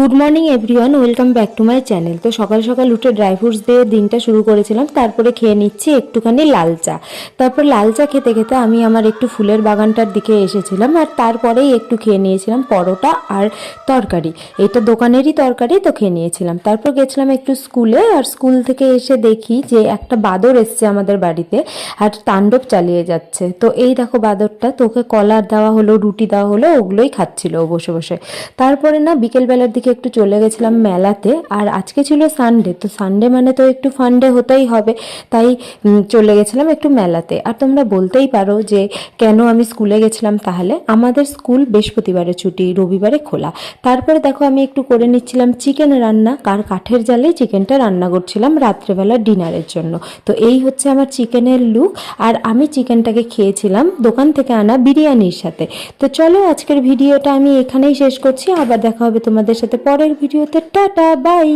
Good morning everyone, welcome back to my channel. তো সকাল সকাল উঠে ড্রাই ফ্রুটস দিয়ে দিনটা শুরু করেছিলাম, তারপরে খেয়ে নিচ্ছি একটুখানি লাল চা। তারপর লাল চা খেতে খেতে আমি আমার একটু ফুলের বাগানটার দিকে এসেছিলাম, আর তারপরেই একটু খেয়ে নিয়েছিলাম পরোটা আর তরকারি। এটা দোকানেরই তরকারি, তো খেয়ে নিয়েছিলাম। তারপর গেছিলাম একটু স্কুলে, আর স্কুল থেকে এসে দেখি যে একটা বাঁদর এসছে আমাদের বাড়িতে আর তাণ্ডব চালিয়ে যাচ্ছে। তো এই দেখো বাঁদরটা, তোকে কলার দেওয়া হলো, রুটি দেওয়া হলো, ওগুলোই খাচ্ছিল ও বসে বসে। তারপরে না বিকেলবেলার দিকে একটু চলে গেছিলাম মেলাতে, আর আজকে ছিল সানডে, তো সানডে মানে তো একটু ফান্ডে হতেই হবে, তাই চলে গেছিলাম একটু মেলাতে। আর তোমরা বলতেই পারো যে কেন আমি স্কুলে গেছিলাম, তাহলে আমাদের স্কুল বৃহস্পতিবারে ছুটি, রবিবারে খোলা। তারপরে দেখো আমি একটু করে নিচ্ছিলাম চিকেন রান্না, কাঠের জালেই চিকেনটা রান্না করছিলাম রাত্রেবেলা ডিনারের জন্য। তো এই হচ্ছে আমার চিকেনের লুক, আর আমি চিকেনটাকে খেয়েছিলাম দোকান থেকে আনা বিরিয়ানির সাথে। তো চলো আজকের ভিডিওটা আমি এখানেই শেষ করছি, আবার দেখা হবে তোমাদের সাথে পরের ভিডিওতে। Tata, by.